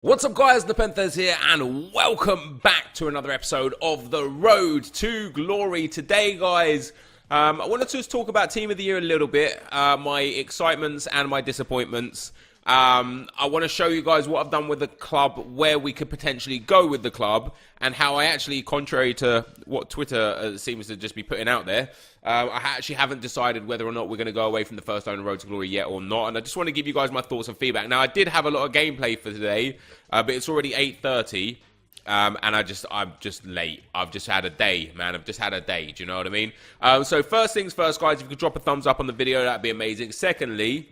What's up guys, NepentheZ here and welcome back to another episode of The Road to Glory. Today guys, I wanted to just talk about Team of the Year a little bit, my excitements and my disappointments. I want to show you guys what I've done with the club, where we could potentially go with the club, and how I actually, contrary to what Twitter seems to just be putting out there, I actually haven't decided whether or not we're going to go away from the first owner Road to Glory yet or not. And I just want to give you guys my thoughts and feedback. Now, I did have a lot of gameplay for today, but it's already 8:30. And I'm just late. I've just had a day, man. I've just had a day. Do you know what I mean? So first things first, guys, if you could drop a thumbs up on the video, that'd be amazing. Secondly,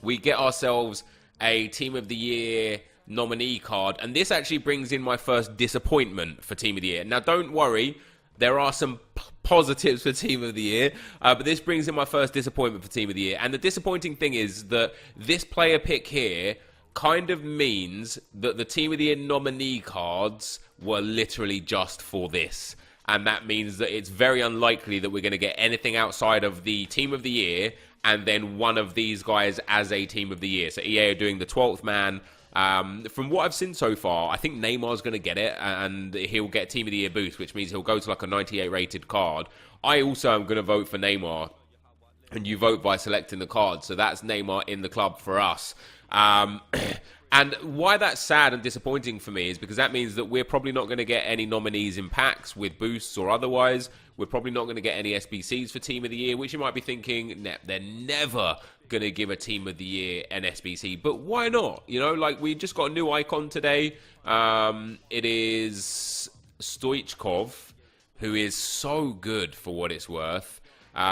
we get ourselves a Team of the Year nominee card. And this actually brings in my first disappointment for Team of the Year. Now, don't worry. There are some positives for Team of the Year. But this brings in my first disappointment for Team of the Year. And the disappointing thing is that this player pick here kind of means that the Team of the Year nominee cards were literally just for this. And that means that it's very unlikely that we're going to get anything outside of the Team of the Year and then one of these guys as a Team of the Year. So EA are doing the 12th man. From what I've seen so far, I think Neymar's going to get it, and he'll get Team of the Year boost, which means he'll go to like a 98 rated card. I also am going to vote for Neymar, and you vote by selecting the card. So that's Neymar in the club for us. And why that's sad and disappointing for me is because that means that we're probably not going to get any nominees in packs with boosts or otherwise. We're probably not going to get any SBCs for Team of the Year, which you might be thinking, they're never going to give a Team of the Year an SBC. But why not? You know, like, we just got a new icon today. It is Stoichkov, who is so good for what it's worth.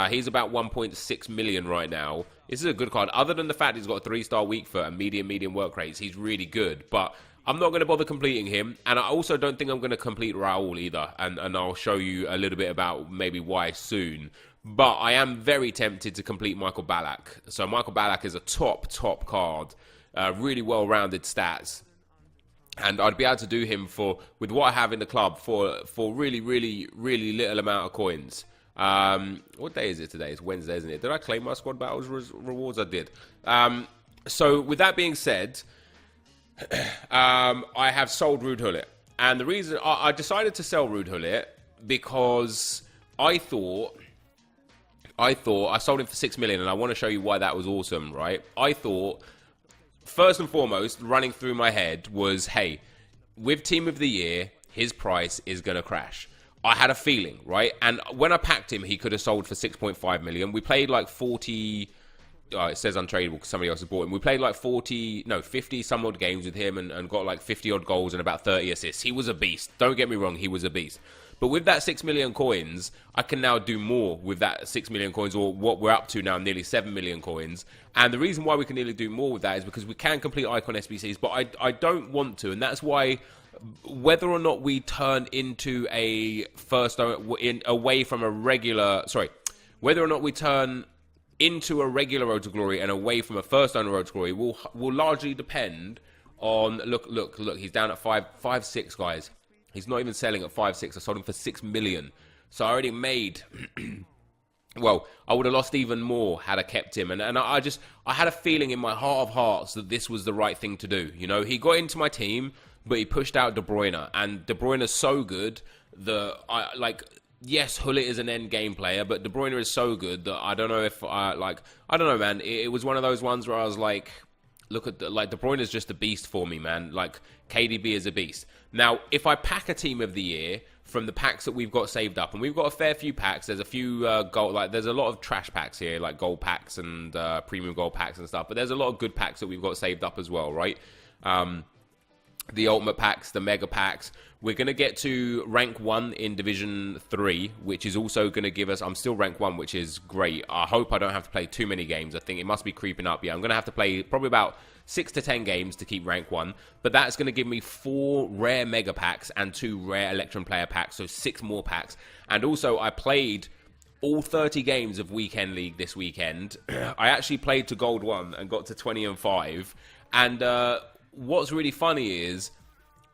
He's about 1.6 million right now. This is a good card. Other than the fact he's got a 3-star weak foot and medium work rates, he's really good. But I'm not going to bother completing him. And I also don't think I'm going to complete Raul either. And I'll show you a little bit about maybe why soon. But I am very tempted to complete Michael Ballack. So Michael Ballack is a top card. Really well-rounded stats. And I'd be able to do him with what I have in the club for really little amount of coins. What day is it today? It's Wednesday, isn't it? Did I claim my squad battles rewards? I did. So with that being said, I have sold Ruud Gullit. And the reason I decided to sell Ruud Gullit because I thought I sold him for 6 million, and I want to show you why that was awesome, right? I thought, first and foremost, running through my head was, hey, with Team of the Year, his price is going to crash. I had a feeling, right? And when I packed him, he could have sold for 6.5 million. We played like 40... Oh, it says untradeable because somebody else has bought him. We played like 50 some odd games with him and got like 50 odd goals and about 30 assists. He was a beast. Don't get me wrong, he was a beast. But with that 6 million coins, I can now do more with that 6 million coins, or what we're up to now, nearly 7 million coins. And the reason why we can nearly do more with that is because we can complete Icon SBCs, but I don't want to. And that's why, whether or not we turn into a away from a regular... Sorry. Whether or not we turn into a regular Road to Glory and away from a first owner Road to Glory will largely depend on... Look, he's down at 5.6, guys. He's not even selling at 5.6. I sold him for 6 million. So I already made... Well, I would have lost even more had I kept him. And I had a feeling in my heart of hearts that this was the right thing to do. You know, he got into my team, but he pushed out De Bruyne. And De Bruyne is so good that yes, Gullit is an end game player, but De Bruyne is so good that I don't know if I don't know, man. It was one of those ones where I was like, look at De Bruyne is just a beast for me, man. Like, KDB is a beast. Now, if I pack a Team of the Year from the packs that we've got saved up, and we've got a fair few packs, there's a few there's a lot of trash packs here, like gold packs and premium gold packs and stuff, but there's a lot of good packs that we've got saved up as well, right? The ultimate packs, the mega packs. We're going to get to rank 1 in Division 3, which is also going to give us... I'm still rank 1, which is great. I hope I don't have to play too many games. I think it must be creeping up. Yeah, I'm going to have to play probably about 6 to 10 games to keep rank 1. But that's going to give me 4 rare mega packs and 2 rare Electrum player packs, so 6 more packs. And also, I played all 30 games of Weekend League this weekend. I actually played to Gold 1 and got to 20 and 5. And what's really funny is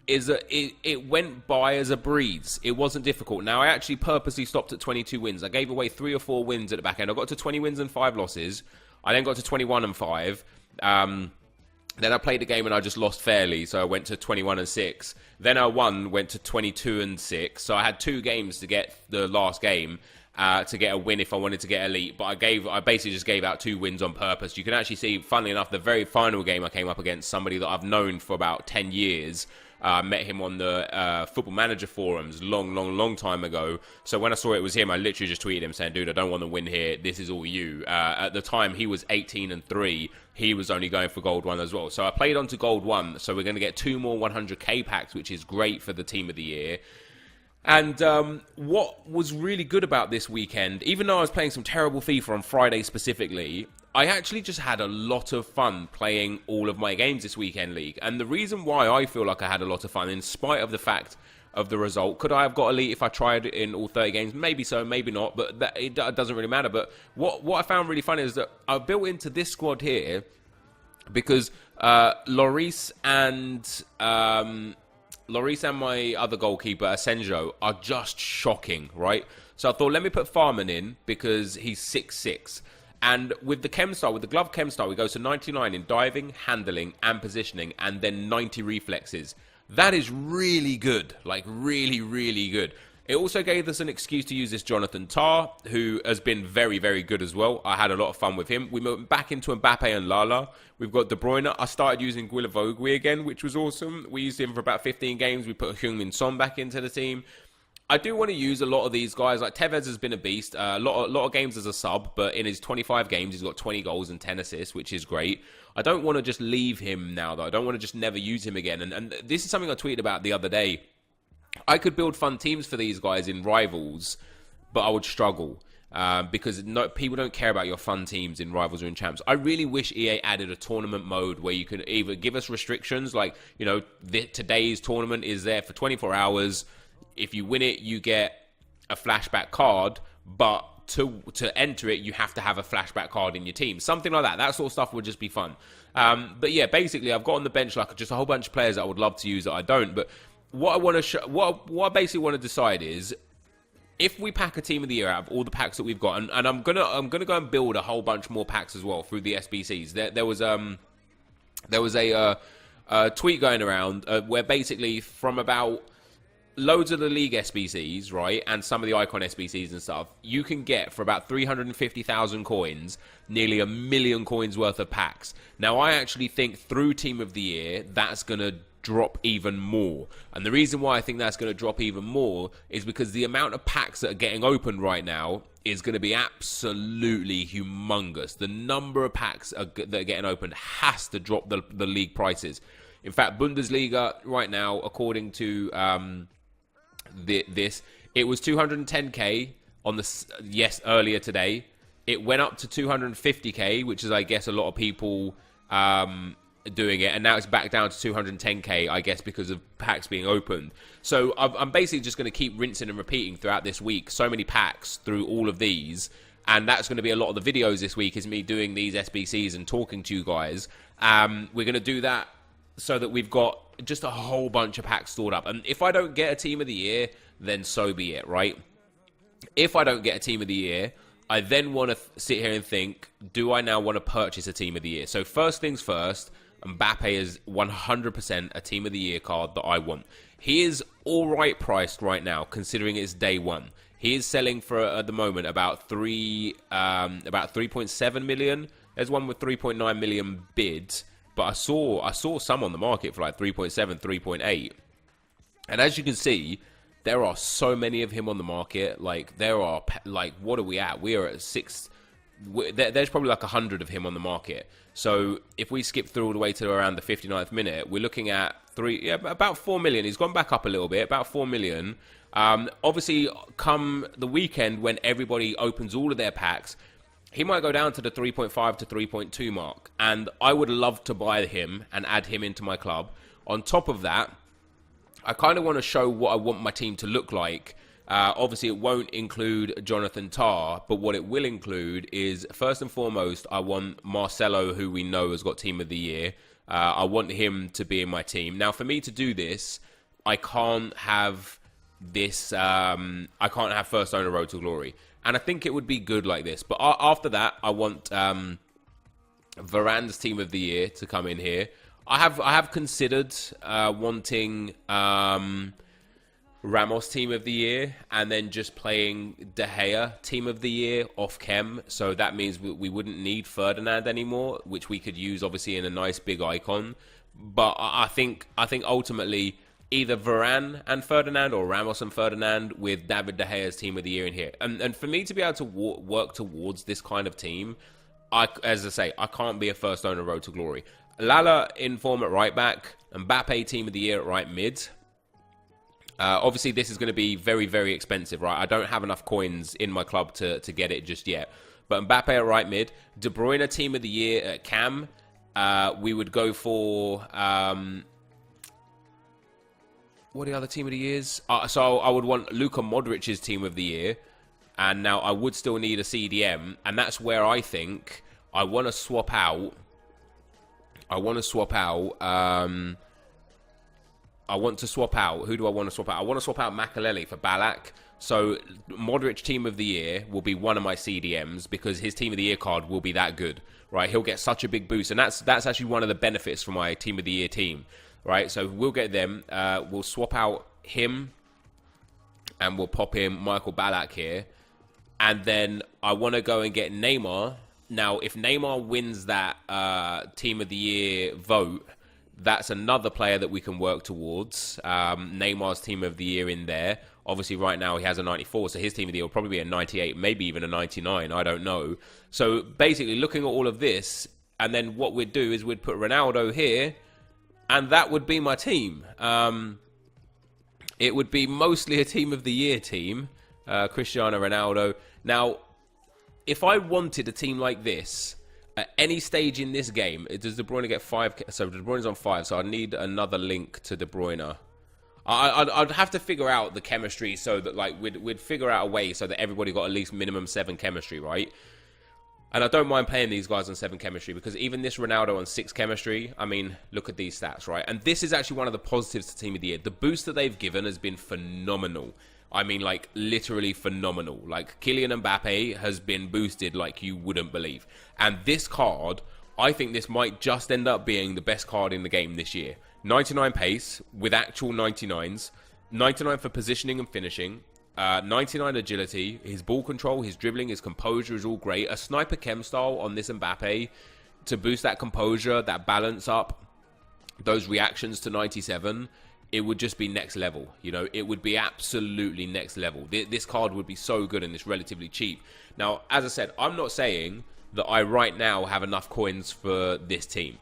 that it went by as a breeze. It wasn't difficult. Now, I actually purposely stopped at 22 wins. I gave away 3 or 4 wins at the back end. I got to 20 wins and 5 losses. I then got to 21 and 5. Then I played a game and I just lost fairly, so I went to 21-6. Then I went to 22-6. So I had 2 games to get the last game to get a win if I wanted to get elite. But I basically just gave out 2 wins on purpose. You can actually see, funnily enough, the very final game I came up against somebody that I've known for about 10 years. Met him on the Football Manager forums long time ago. So when I saw it was him, I literally just tweeted him saying, dude, I don't want to win here. This is all you. At the time, he was 18-3. He was only going for Gold 1 as well. So I played on to Gold 1. So we're going to get 2 more 100k packs, which is great for the Team of the Year. And what was really good about this weekend, even though I was playing some terrible FIFA on Friday specifically, I actually just had a lot of fun playing all of my games this weekend league. And the reason why I feel like I had a lot of fun, in spite of the fact of the result, could I have got elite if I tried it in all 30 games? Maybe so, maybe not, but it doesn't really matter. But what I found really funny is that I built into this squad here because Lloris and my other goalkeeper, Asenjo, are just shocking, right? So I thought, let me put Farman in because he's 6'6". And with the chem style, with the glove chem style, we go to 99 in diving, handling, and positioning, and then 90 reflexes. That is really good, like really, really good. It also gave us an excuse to use this Jonathan Tah, who has been very, very good as well. I had a lot of fun with him. We went back into Mbappe and Lala. We've got De Bruyne. I started using Gullit again, which was awesome. We used him for about 15 games. We put Heung-min Son back into the team. I do want to use a lot of these guys. Like TOTY has been a beast. A lot of games as a sub, but in his 25 games, he's got 20 goals and 10 assists, which is great. I don't want to just leave him now, though. I don't want to just never use him again. And this is something I tweeted about the other day. I could build fun teams for these guys in Rivals, but I would struggle because people don't care about your fun teams in Rivals or in Champs. I really wish EA added a tournament mode where you can either give us restrictions, like, you know, today's tournament is there for 24 hours. If you win it, you get a flashback card, but to enter it, you have to have a flashback card in your team. Something like that. That sort of stuff would just be fun. But yeah, basically, I've got on the bench like just a whole bunch of players that I would love to use that I don't. But what I want to what I basically want to decide is if we pack a Team of the Year out of all the packs that we've got, and I'm gonna go and build a whole bunch more packs as well through the SBCs. There was a tweet going around where basically from about loads of the league SBCs, right, and some of the icon SBCs and stuff, you can get for about 350,000 coins, nearly 1 million coins worth of packs. Now, I actually think through Team of the Year, that's going to drop even more. And the reason why I think that's going to drop even more is because the amount of packs that are getting opened right now is going to be absolutely humongous. The number of packs that are getting opened has to drop the league prices. In fact, Bundesliga right now, according to it was 210k on the earlier today. It went up to 250k, which is, I guess, a lot of people doing it, and now it's back down to 210k, I guess, because of packs being opened. So I'm basically just going to keep rinsing and repeating throughout this week so many packs through all of these, and that's going to be a lot of the videos this week, is me doing these SBCs and talking to you guys. We're going to do that so that we've got just a whole bunch of packs stored up. And if I don't get a Team of the Year, then so be it, right? If I don't get a Team of the Year, I then want to sit here and think, do I now want to purchase a Team of the Year? So first things first, Mbappe is 100% a Team of the Year card that I want. He is all right priced right now, considering it's day one. He is selling for, at the moment, about 3.7 million. There's one with 3.9 million bids. But I saw some on the market for like 3.7, 3.8. And as you can see, there are so many of him on the market. Like, there are, like, what are we at? We are at 6. There's probably like 100 of him on the market. So if we skip through all the way to around the 59th minute, we're looking at about 4 million. He's gone back up a little bit, about 4 million. Obviously, come the weekend when everybody opens all of their packs, he might go down to the 3.5 to 3.2 mark, and I would love to buy him and add him into my club. On top of that, I kind of want to show what I want my team to look like. Obviously, it won't include Jonathan Tah, but what it will include is, first and foremost, I want Marcelo, who we know has got Team of the Year. I want him to be in my team. Now, for me to do this, I can't have this. I can't have First Owner Road to Glory. And I think it would be good like this. But after that, I want Varane's Team of the Year to come in here. I have considered wanting Ramos Team of the Year and then just playing De Gea Team of the Year off chem. So that means we wouldn't need Ferdinand anymore, which we could use obviously in a nice big icon. But I think ultimately either Varane and Ferdinand or Ramos and Ferdinand with David De Gea's Team of the Year in here. And for me to be able to work towards this kind of team, as I say, I can't be a first owner road to glory. Lala in form at right back, Mbappe Team of the Year at right mid. Obviously, this is going to be very, very expensive, right? I don't have enough coins in my club to get it just yet. But Mbappe at right mid, De Bruyne Team of the Year at cam. We would go for... what are the other Team of the Years? So I would want Luka Modric's Team of the Year. And now I would still need a CDM. And that's where I think I want to swap out... Who do I want to swap out? I want to swap out Makaleli for Ballack. So Modric Team of the Year will be one of my CDMs because his Team of the Year card will be that good, right? He'll get such a big boost. And that's actually one of the benefits for my Team of the Year team, right? So we'll get them. We'll swap out him and we'll pop in Michael Ballack here. And then I want to go and get Neymar. Now, if Neymar wins that Team of the Year vote, that's another player that we can work towards. Neymar's Team of the Year in there. Obviously, right now he has a 94, so his Team of the Year will probably be a 98, maybe even a 99. I don't know. So basically, looking at all of this, and then what we'd do is we'd put Ronaldo here, and that would be my team. It would be mostly a Team of the Year team. Cristiano Ronaldo. Now, if I wanted a team like this, at any stage in this game, does De Bruyne get 5? So De Bruyne's on 5, so I need another link to De Bruyne. I'd have to figure out the chemistry so that like we'd figure out a way so that everybody got at least minimum 7 chemistry, right? And I don't mind playing these guys on 7 chemistry because even this Ronaldo on 6 chemistry, I mean, look at these stats, right? And this is actually one of the positives to Team of the Year. The boost that they've given has been phenomenal. I mean, like, literally phenomenal. Like, Kylian Mbappe has been boosted like you wouldn't believe. And this card, I think this might just end up being the best card in the game this year. 99 pace with actual 99s. 99 for positioning and finishing. 99 agility. His ball control, his dribbling, his composure is all great. A sniper chem style on this Mbappe to boost that composure, that balance up, those reactions to 97. It would just be next level, you know. It would be absolutely next level. This card would be so good and it's relatively cheap. Now, as I said, I'm not saying that I right now have enough coins for this team.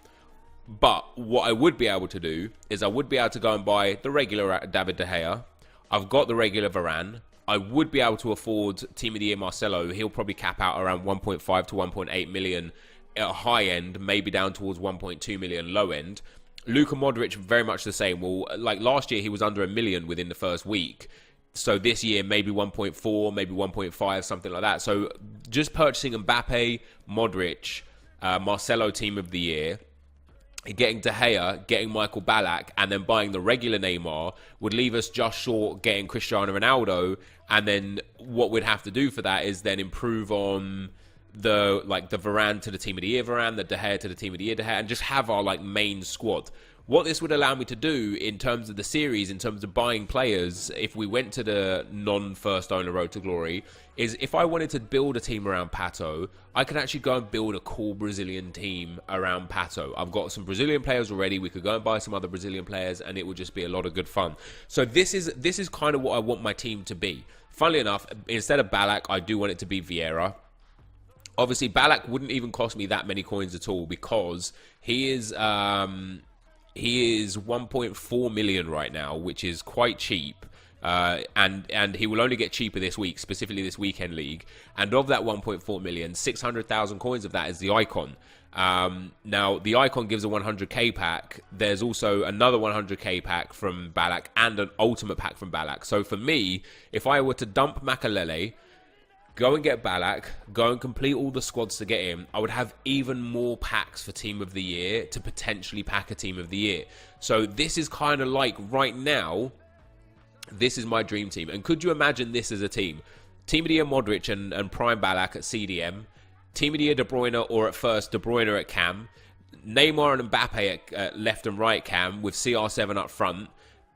But what I would be able to do is I would be able to go and buy the regular David De Gea. I've got the regular Varane. I would be able to afford Team of the Year Marcelo. He'll probably cap out around 1.5 to 1.8 million at a high end, maybe down towards 1.2 million low end. Luka Modric, very much the same. Well, like last year, he was under 1 million within the first week. So this year, maybe 1.4, maybe 1.5, something like that. So just purchasing Mbappe, Modric, Marcelo Team of the Year, getting De Gea, getting Michael Ballack, and then buying the regular Neymar would leave us just short getting Cristiano Ronaldo. And then what we'd have to do for that is then improve on the Varane to the Team of the Year Varane, the De Gea to the Team of the Year De Gea, and just have our like main squad. What this would allow me to do in terms of the series, in terms of buying players, if we went to the non-first owner road to glory, is if I wanted to build a team around Pato, I could actually go and build a cool Brazilian team around Pato. I've got some Brazilian players already. We could go and buy some other Brazilian players, and it would just be a lot of good fun. So this is kind of what I want my team to be. Funnily enough, instead of Ballack, I do want it to be Vieira. Obviously, Ballack wouldn't even cost me that many coins at all because he is 1.4 million right now, which is quite cheap. And he will only get cheaper this week, specifically this weekend league. And of that 1.4 million, 600,000 coins of that is the icon. Now, the icon gives a 100k pack. There's also another 100k pack from Ballack and an ultimate pack from Ballack. So for me, if I were to dump Makalele, go and get Ballack, go and complete all the squads to get him, I would have even more packs for Team of the Year to potentially pack a Team of the Year. So this is kind of like, right now, this is my dream team. And could you imagine this as a team? Team of the Year Modric and Prime Ballack at CDM. Team of the Year De Bruyne, or at first De Bruyne at Cam. Neymar and Mbappe at left and right cam with CR7 up front.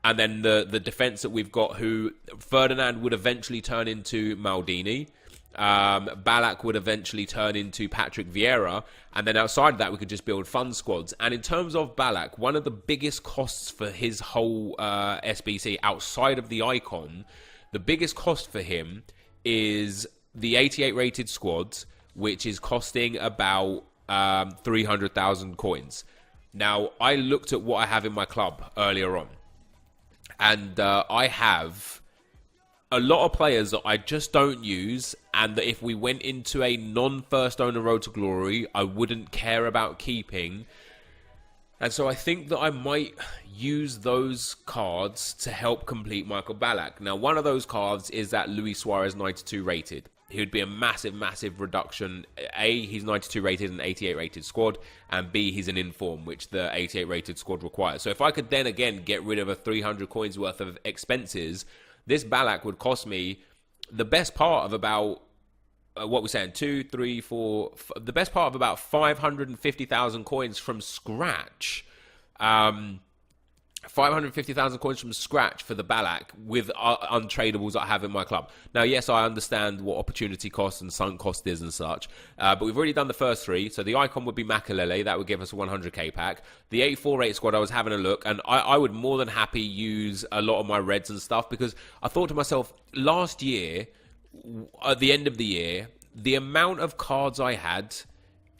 And then the defence that we've got, who Ferdinand would eventually turn into Maldini. Ballack would eventually turn into Patrick Vieira. And then outside of that, we could just build fun squads. And in terms of Ballack, one of the biggest costs for his whole SBC outside of the icon, the biggest cost for him is the 88 rated squads, which is costing about 300,000 coins. Now, I looked at what I have in my club earlier on. And I have a lot of players that I just don't use, and that if we went into a non-first owner road to glory, I wouldn't care about keeping. And so I think that I might use those cards to help complete Michael Ballack. Now, one of those cards is that Luis Suarez 92 rated. He would be a massive, massive reduction. A, he's 92 rated in an 88 rated squad, and B, he's an inform, which the 88 rated squad requires. So if I could then again get rid of a 300 coins worth of expenses, this Ballack would cost me the best part of about, what we're saying, the best part of about 550,000 coins from scratch. 550,000 coins from scratch for the Ballack with untradables that I have in my club. Now, yes, I understand what opportunity cost and sunk cost is and such, but we've already done the first three. So the icon would be Makalele. That would give us a 100k pack. The 84 rate squad, I was having a look, and I would more than happy use a lot of my reds and stuff, because I thought to myself, last year, at the end of the year, the amount of cards I had,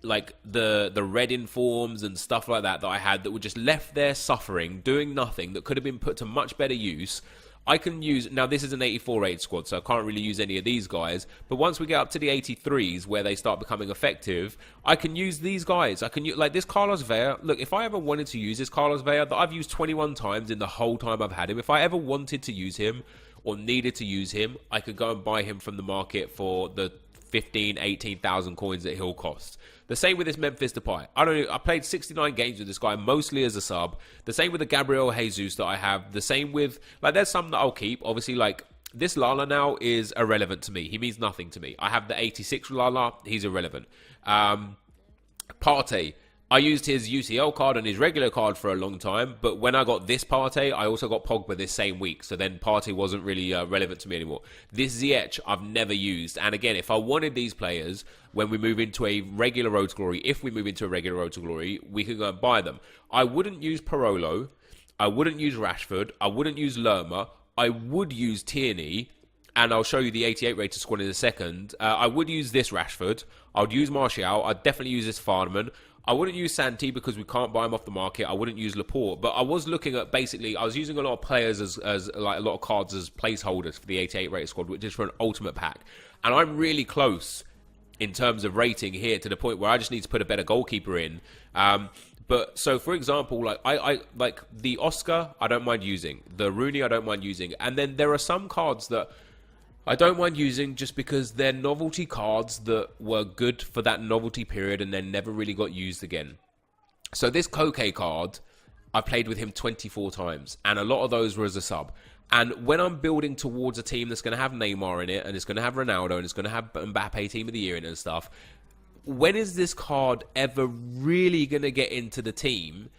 like the red informs and stuff like that I had, that were just left there suffering, doing nothing, that could have been put to much better use. I can use, now this is an 84 rated squad, so I can't really use any of these guys, but once we get up to the 83s where they start becoming effective, I can use these guys. I can use, like this Carlos Vela. Look, if I ever wanted to use this Carlos Vela that I've used 21 times in the whole time I've had him, if I ever wanted to use him or needed to use him, I could go and buy him from the market for the 15, 18,000 coins that he'll cost. The same with this Memphis Depay. I played 69 games with this guy, mostly as a sub. The same with the Gabriel Jesus that I have. The same with, like, there's some that I'll keep. Obviously, like, this Lala now is irrelevant to me. He means nothing to me. I have the 86 Lala. He's irrelevant. Partey. I used his UCL card and his regular card for a long time, but when I got this Partey, I also got Pogba this same week, so then Partey wasn't really relevant to me anymore. This Ziyech I've never used, and again, if I wanted these players, when we move into a regular Road to Glory, if we move into a regular Road to Glory, we can go and buy them. I wouldn't use Parolo, I wouldn't use Rashford, I wouldn't use Lerma, I would use Tierney, and I'll show you the 88 rated squad in a second. I would use this Rashford, I would use Martial, I'd definitely use this Farman. I wouldn't use Santi because we can't buy him off the market. I wouldn't use Laporte. But I was looking at, basically, I was using a lot of players as like a lot of cards as placeholders for the 88 rated squad, which is for an ultimate pack. And I'm really close in terms of rating here to the point where I just need to put a better goalkeeper in. But so, for example, like I like the Oscar, I don't mind using. The Rooney, I don't mind using. And then there are some cards that I don't mind using just because they're novelty cards that were good for that novelty period and then never really got used again. So this Koke card, I played with him 24 times, and a lot of those were as a sub. And when I'm building towards a team that's going to have Neymar in it, and it's going to have Ronaldo, and it's going to have Mbappe Team of the Year in it and stuff, when is this card ever really going to get into the team?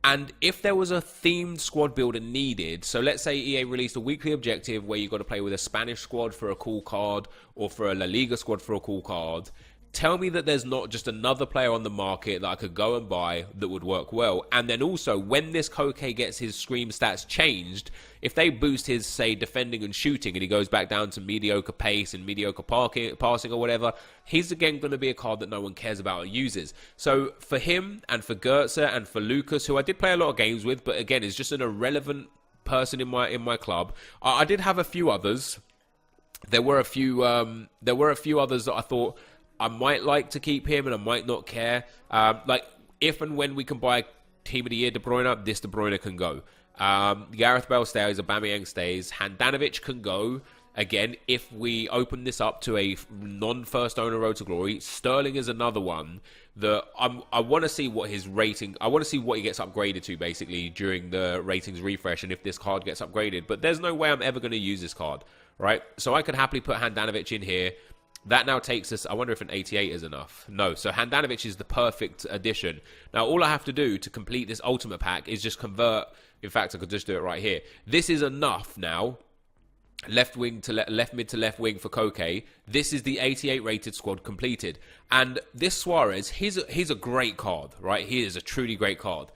And if there was a themed squad builder needed, so let's say EA released a weekly objective where you've got to play with a Spanish squad for a cool card or for a La Liga squad for a cool card, tell me that there's not just another player on the market that I could go and buy that would work well. And then also, when this Koke gets his Scream stats changed, if they boost his, say, defending and shooting and he goes back down to mediocre pace and mediocre passing or whatever, he's again going to be a card that no one cares about or uses. So for him and for Goetze and for Lucas, who I did play a lot of games with, but again, is just an irrelevant person in my club. I did have a few others. There were a few others that I thought I might like to keep him and I might not care. Like, if and when we can buy Team of the Year De Bruyne, this De Bruyne can go. Gareth Bale stays, Aubameyang stays, Handanovic can go. Again, if we open this up to a non-first owner Road to Glory, Sterling is another one that I want to see what his rating, I want to see what he gets upgraded to, basically, during the ratings refresh, and if this card gets upgraded. But there's no way I'm ever going to use this card, right? So I could happily put Handanovic in here. That now takes us, I wonder if an 88 is enough. No, so Handanovic is the perfect addition. Now, all I have to do to complete this ultimate pack is just convert. In fact, I could just do it right here. This is enough now. Left mid to left wing for Koke. This is the 88 rated squad completed. And this Suarez, he's a great card, right? He is a truly great card.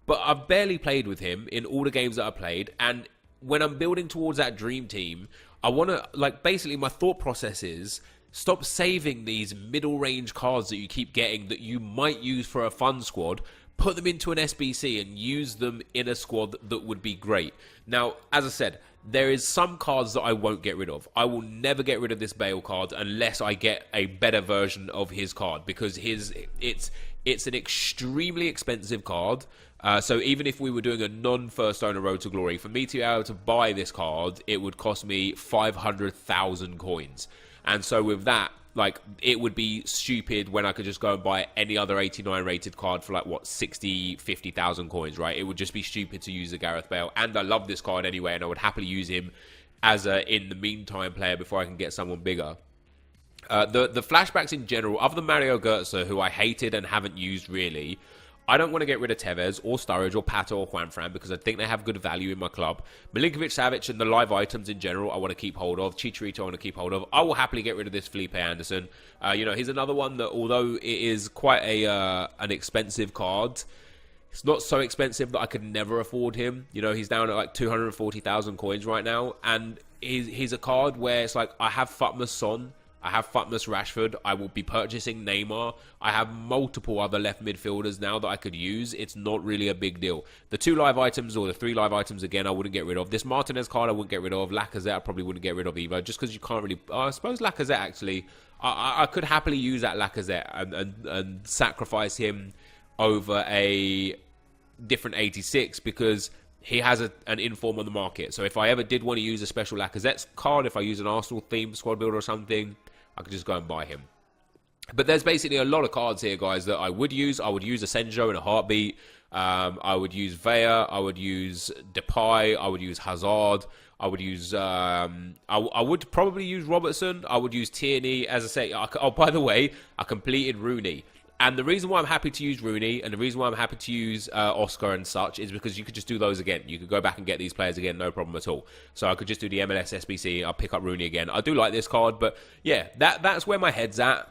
But I've barely played with him in all the games that I played. And when I'm building towards that dream team, I want to, like, basically my thought process is, stop saving these middle range cards that you keep getting that you might use for a fun squad. Put them into an SBC and use them in a squad that would be great. Now, as I said, there is some cards that I won't get rid of. I will never get rid of this Bale card unless I get a better version of his card, because it's an extremely expensive card. So even if we were doing a non-first owner Road to Glory, for me to be able to buy this card, it would cost me 500,000 coins. And so with that, like, it would be stupid when I could just go and buy any other 89 rated card for, like, what, 60, 50,000 coins, right? It would just be stupid to use a Gareth Bale. And I love this card anyway, and I would happily use him as a in the meantime player before I can get someone bigger. The flashbacks in general, other than Mario Götze, who I hated and haven't used really, I don't want to get rid of Tevez or Sturridge or Pato or Juanfran because I think they have good value in my club. Milinkovic-Savic and the live items in general I want to keep hold of. Chicharito I want to keep hold of. I will happily get rid of this Felipe Anderson. He's another one that, although it is quite an expensive card, it's not so expensive that I could never afford him. He's down at like 240,000 coins right now. And he's a card where it's like, I have Futmas Son, I have Futmas Rashford. I will be purchasing Neymar. I have multiple other left midfielders now that I could use. It's not really a big deal. The 2 live items or the 3 live items, again, I wouldn't get rid of. This Martinez card I wouldn't get rid of. Lacazette I probably wouldn't get rid of either, just because you can't really... I suppose Lacazette, actually. I could happily use that Lacazette and sacrifice him over a different 86 because he has an inform on the market. So if I ever did want to use a special Lacazette card, if I use an Arsenal-themed squad builder or something, I could just go and buy him. But there's basically a lot of cards here, guys, that I would use. I would use Asenjo in a heartbeat. I would use Vea. I would use Depay. I would use Hazard. I would use... I would probably use Robertson. I would use Tierney. As I say... Oh, by the way, I completed Rooney. And the reason why I'm happy to use Rooney and the reason why I'm happy to use Oscar and such is because you could just do those again. You could go back and get these players again, no problem at all. So I could just do the MLS SBC. I'll pick up Rooney again. I do like this card, but yeah, that's where my head's at.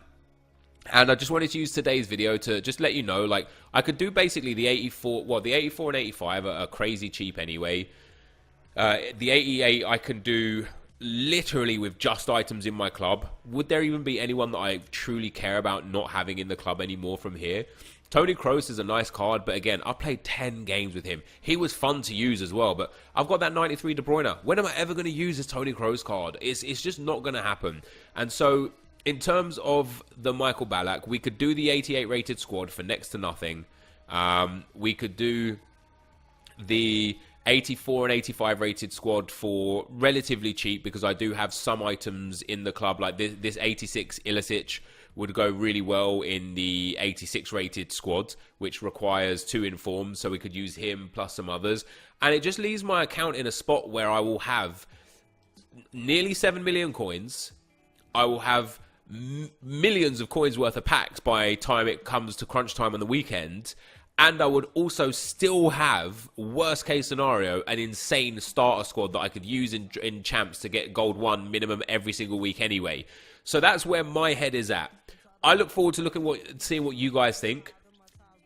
And I just wanted to use today's video to just let you know, like, I could do basically the 84... Well, the 84 and 85 are crazy cheap anyway. The 88 I can do... literally with just items in my club. Would there even be anyone that I truly care about not having in the club anymore from here? Toni Kroos is a nice card, but again, I played 10 games with him. He was fun to use as well, but I've got that 93 De Bruyne. When am I ever going to use this Toni Kroos card? It's just not going to happen. And so, in terms of the Michael Ballack, we could do the 88 rated squad for next to nothing. We could do the 84 and 85 rated squad for relatively cheap because I do have some items in the club, like this 86 Ilicic would go really well in the 86 rated squad, which requires 2 informs, so we could use him plus some others. And it just leaves my account in a spot where I will have nearly 7 million coins. I will have millions of coins worth of packs by the time it comes to crunch time on the weekend. And I would also still have, worst case scenario, an insane starter squad that I could use in champs to get gold 1 minimum every single week anyway. So that's where my head is at. I look forward to seeing what you guys think.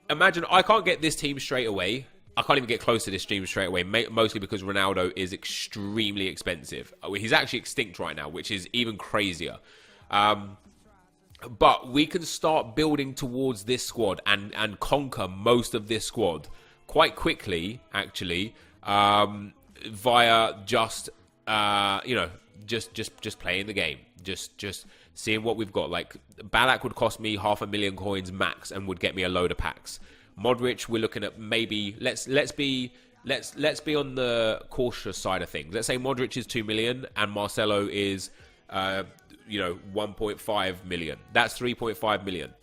Imagine I can't get this team straight away. I can't even get close to this team straight away, mostly because Ronaldo is extremely expensive. He's actually extinct right now, which is even crazier. But we can start building towards this squad and conquer most of this squad quite quickly, actually, via just playing the game, just seeing what we've got. Like Ballack would cost me 500,000 coins max and would get me a load of packs. Modric, we're looking at maybe let's be on the cautious side of things. Let's say Modric is 2 million and Marcelo is 1.5 million. That's 3.5 million.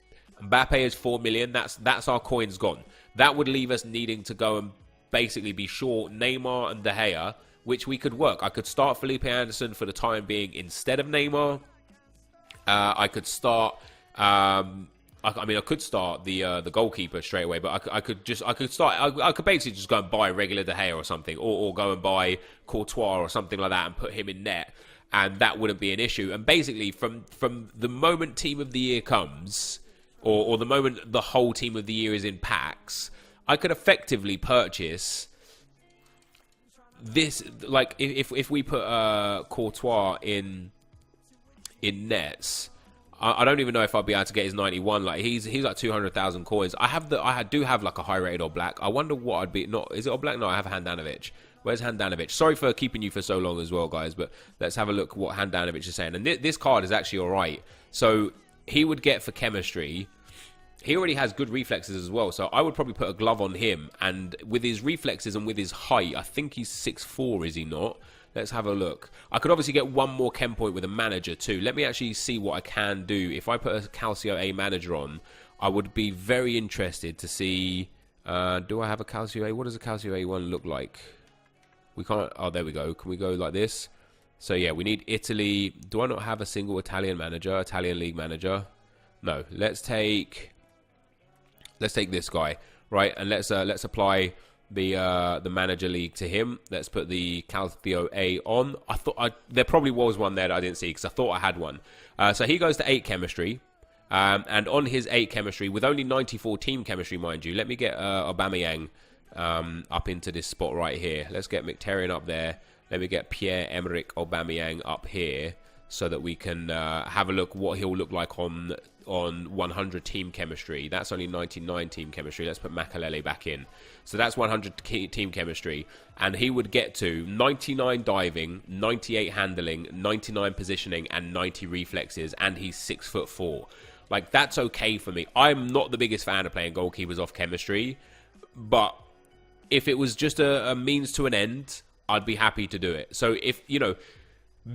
Mbappe is 4 million. That's our coins gone. That would leave us needing to go and basically be short Neymar and De Gea, which we could work. I could start Felipe Anderson for the time being instead of Neymar. I could start. I mean, I could start the goalkeeper straight away, but I could basically just go and buy regular De Gea or something, or go and buy Courtois or something like that and put him in net, and that wouldn't be an issue. And basically, from the moment Team of the Year comes, or the moment the whole Team of the Year is in packs, I could effectively purchase this. Like if we put Courtois in nets, I don't even know if I'll be able to get his 91. Like he's like 200,000 coins. I do have like a high rated or black. I wonder what I'd be. Not is it all black? No, I have Handanovic. Where's Handanovic? Sorry for keeping you for so long as well, guys. But let's have a look what Handanovic is saying. And this card is actually all right. So he would get for chemistry. He already has good reflexes as well. So I would probably put a glove on him. And with his reflexes and with his height, I think he's 6'4", is he not? Let's have a look. I could obviously get one more chem point with a manager too. Let me actually see what I can do. If I put a Calcio A manager on, I would be very interested to see... do I have a Calcio A? What does a Calcio A one look like? We can't... Oh, there we go. Can we go like this? So yeah, we need Italy. Do I not have a single Italian manager? Italian league manager? No. Let's take this guy, right? And let's apply the manager league to him. Let's put the Calcio A on. There probably was one there that I didn't see because I thought I had one. So he goes to 8 chemistry. And on his 8 chemistry, with only 94 team chemistry, mind you, let me get Aubameyang up into this spot right here. Let's get Mkhitaryan up there. Let me get Pierre-Emerick Aubameyang up here so that we can have a look what he'll look like on 100 team chemistry. That's only 99 team chemistry. Let's put Makalele back in. So that's 100 team chemistry. And he would get to 99 diving, 98 handling, 99 positioning, and 90 reflexes. And he's 6'4". Like, that's okay for me. I'm not the biggest fan of playing goalkeepers off chemistry. But if it was just a means to an end, I'd be happy to do it. So if,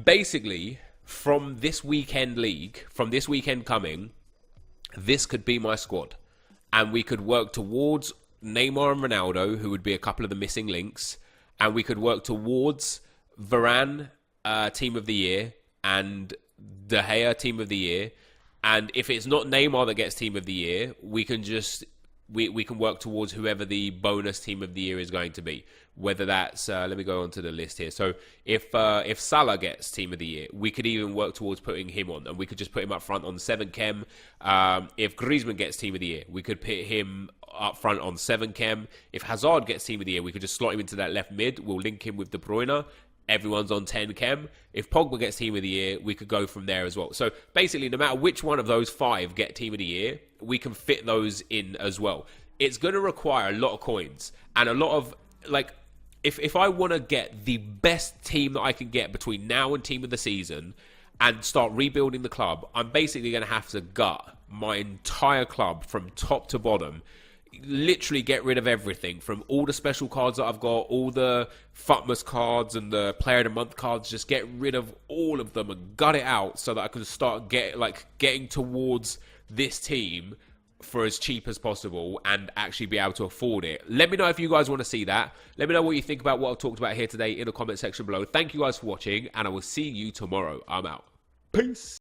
basically, from this weekend league, from this weekend coming, this could be my squad. And we could work towards Neymar and Ronaldo, who would be a couple of the missing links. And we could work towards Varane, Team of the Year, and De Gea, Team of the Year. And if it's not Neymar that gets Team of the Year, we can just... We can work towards whoever the bonus Team of the Year is going to be. Whether that's... let me go on to the list here. So if Salah gets Team of the Year, we could even work towards putting him on. And we could just put him up front on 7 chem. If Griezmann gets Team of the Year, we could put him up front on 7 chem. If Hazard gets Team of the Year, we could just slot him into that left mid. We'll link him with De Bruyne. Everyone's on 10 chem. If Pogba gets Team of the Year, we could go from there as well. So basically, no matter which one of those 5 get Team of the Year, we can fit those in as well. It's going to require a lot of coins and a lot of, like, if I want to get the best team that I can get between now and Team of the Season and start rebuilding the club, I'm basically going to have to gut my entire club from top to bottom. Literally get rid of everything from all the special cards that I've got, all the Futmas cards and the Player of the Month cards. Just get rid of all of them and gut it out so that I can start getting towards this team for as cheap as possible and actually be able to afford it. Let me know if you guys want to see that. Let me know what you think about what I've talked about here today in the comment section below. Thank you guys for watching, and I will see you tomorrow. I'm out. Peace.